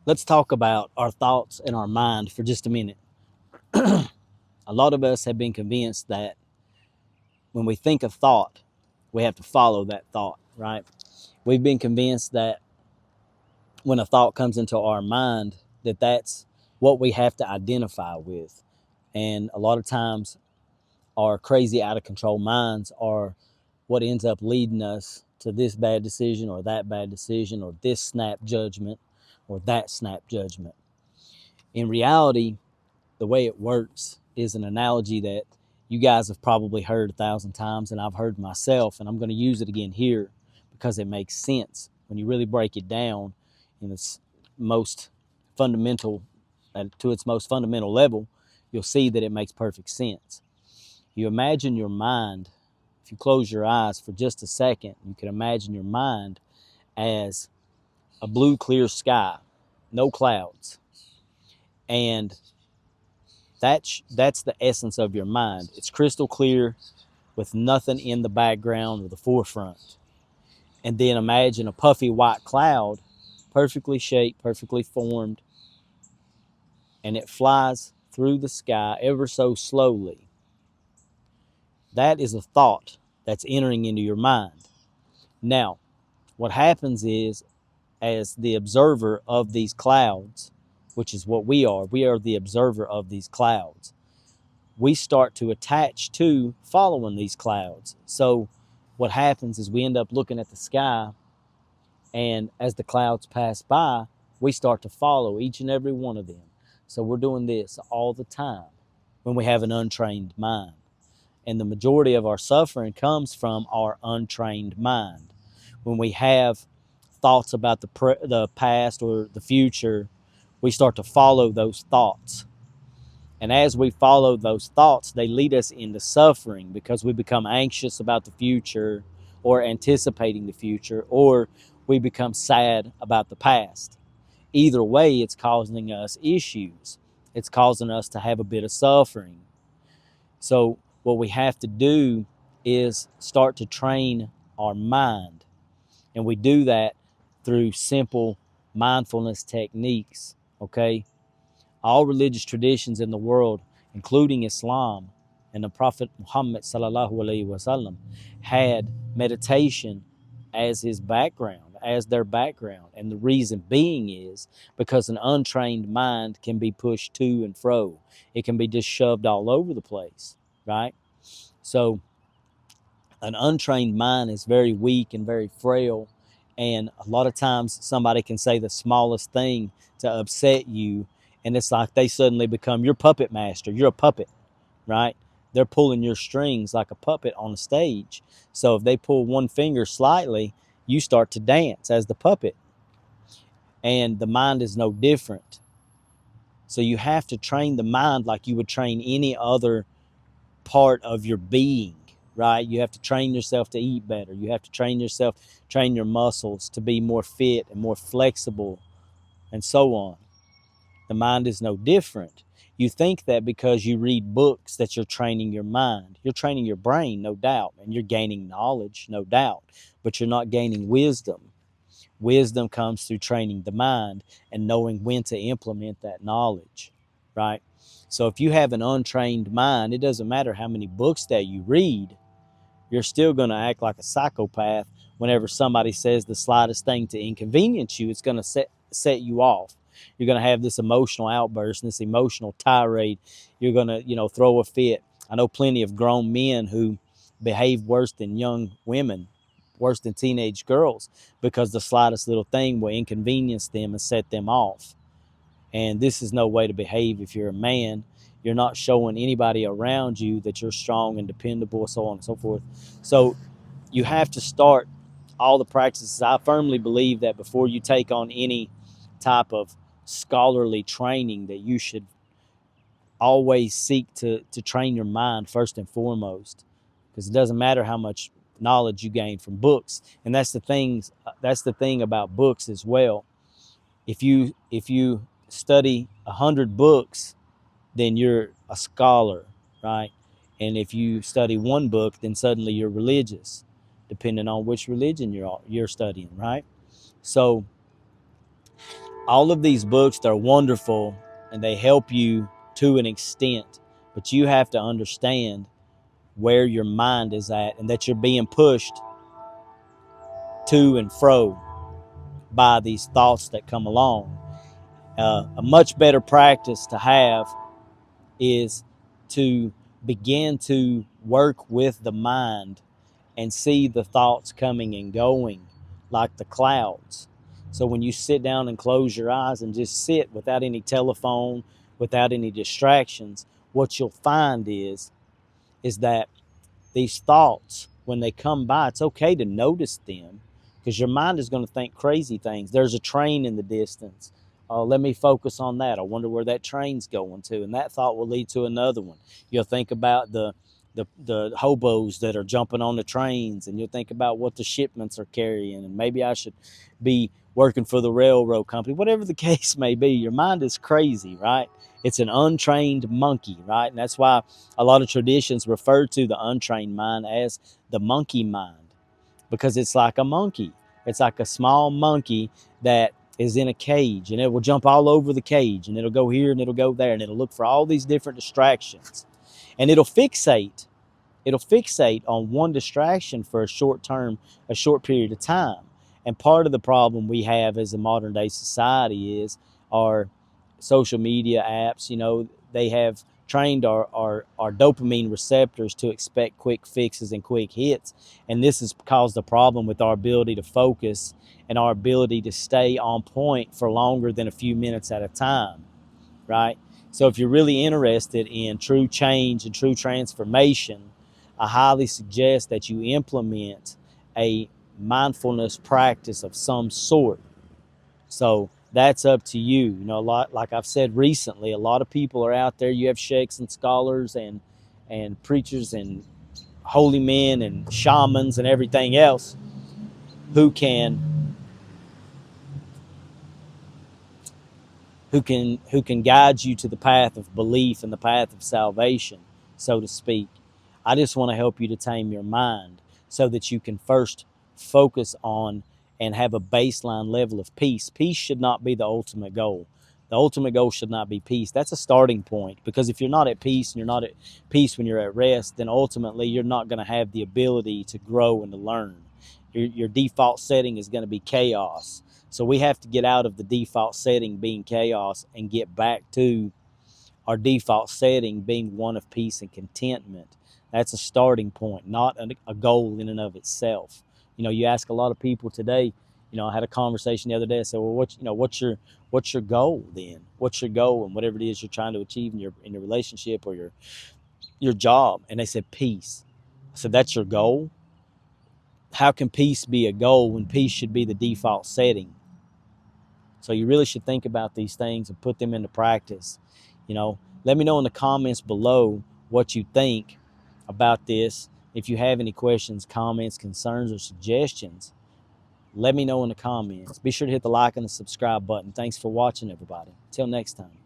Let's talk about our thoughts and our mind for just a minute. A lot of us have been convinced that when we think a thought, we have to follow that thought, right? We've been convinced that when a thought comes into our mind, that's what we have to identify with. And a lot of times, our crazy, out of control minds are what ends up leading us to this bad decision or that bad decision or this snap judgment or that snap judgment. In reality, the way it works is an analogy that you guys have probably heard 1,000 times, and I've heard myself, and I'm going to use it again here because it makes sense when you really break it down in its most fundamental, to its most fundamental level. You'll see that it makes perfect sense. You imagine your mind. If you close your eyes for just a second, you can imagine your mind as a blue, clear sky, no clouds, and that's the essence of your mind. It's crystal clear with nothing in the background or the forefront. And then imagine a puffy white cloud, perfectly shaped, perfectly formed, and it flies through the sky ever so slowly. That is a thought that's entering into your mind. Now, what happens is, as the observer of these clouds, which is what we are the observer of these clouds. We start to attach to following these clouds. So what happens is we end up looking at the sky, and as the clouds pass by, we start to follow each and every one of them. So we're doing this all the time when we have an untrained mind. And the majority of our suffering comes from our untrained mind. When we have thoughts about the past or the future, we start to follow those thoughts. And as we follow those thoughts, they lead us into suffering because we become anxious about the future or anticipating the future, or we become sad about the past. Either way, it's causing us issues. It's causing us to have a bit of suffering. So what we have to do is start to train our mind. And we do that through simple mindfulness techniques, okay? All religious traditions in the world, including Islam and the Prophet Muhammad sallallahu alaihi wasallam, had meditation as his background, as their background. And the reason being is because an untrained mind can be pushed to and fro. It can be just shoved all over the place, right? So an untrained mind is very weak and very frail. And a lot of times somebody can say the smallest thing to upset you, and it's like they suddenly become your puppet master. You're a puppet, right? They're pulling your strings like a puppet on a stage. So if they pull one finger slightly, you start to dance as the puppet. And the mind is no different. So you have to train the mind like you would train any other part of your being, right? You have to train yourself to eat better. You have to train your muscles to be more fit and more flexible, and so on. The mind is no different. You think that because you read books that you're training your mind. You're training your brain, no doubt, and you're gaining knowledge, no doubt, but you're not gaining wisdom. Wisdom comes through training the mind and knowing when to implement that knowledge, right? So if you have an untrained mind, it doesn't matter how many books that you read, you're still going to act like a psychopath whenever somebody says the slightest thing to inconvenience you. It's going to set you off. You're going to have this emotional outburst, this emotional tirade. You're going to, throw a fit. I know plenty of grown men who behave worse than young women, worse than teenage girls, because the slightest little thing will inconvenience them and set them off. And this is no way to behave if you're a man. You're not showing anybody around you that you're strong and dependable, so on and so forth. So you have to start all the practices. I firmly believe that before you take on any type of scholarly training, that you should always seek to train your mind first and foremost, because it doesn't matter how much knowledge you gain from books. And that's the thing about books as well. If you study 100 books, then you're a scholar, right? And if you study one book, then suddenly you're religious, depending on which religion you're studying, right? So all of these books, they're wonderful and they help you to an extent, but you have to understand where your mind is at and that you're being pushed to and fro by these thoughts that come along. A much better practice to have is to begin to work with the mind and see the thoughts coming and going like the clouds. So when you sit down and close your eyes and just sit without any telephone, without any distractions, what you'll find is that these thoughts, when they come by, it's okay to notice them because your mind is going to think crazy things. There's a train in the distance. Let me focus on that. I wonder where that train's going to. And that thought will lead to another one. You'll think about the hobos that are jumping on the trains, and you'll think about what the shipments are carrying, and maybe I should be working for the railroad company. Whatever the case may be, your mind is crazy, right? It's an untrained monkey, right? And that's why a lot of traditions refer to the untrained mind as the monkey mind, because it's like a monkey. It's like a small monkey that is in a cage, and it will jump all over the cage, and it'll go here and it'll go there, and it'll look for all these different distractions, and it'll fixate on one distraction for a short period of time. And part of the problem we have as a modern day society is our social media apps. They have trained our dopamine receptors to expect quick fixes and quick hits. And this has caused a problem with our ability to focus and our ability to stay on point for longer than a few minutes at a time, right? So if you're really interested in true change and true transformation, I highly suggest that you implement a mindfulness practice of some sort. So that's up to you. A lot, like I've said recently, a lot of people are out there. You have sheikhs and scholars and preachers and holy men and shamans and everything else who can guide you to the path of belief and the path of salvation, so to speak. I just want to help you to tame your mind so that you can first focus on and have a baseline level of peace. Peace should not be the ultimate goal. The ultimate goal should not be peace. That's a starting point, because if you're not at peace and you're not at peace when you're at rest, then ultimately you're not going to have the ability to grow and to learn. Your default setting is going to be chaos. So we have to get out of the default setting being chaos and get back to our default setting being one of peace and contentment. That's a starting point, not a goal in and of itself. You ask a lot of people today. I had a conversation the other day. I said, well, what's your goal then? What's your goal and whatever it is you're trying to achieve in your relationship or your job? And they said, peace. I said, that's your goal? How can peace be a goal when peace should be the default setting? So you really should think about these things and put them into practice. Let me know in the comments below what you think about this. If you have any questions, comments, concerns, or suggestions, let me know in the comments. Be sure to hit the like and the subscribe button. Thanks for watching, everybody. Till next time.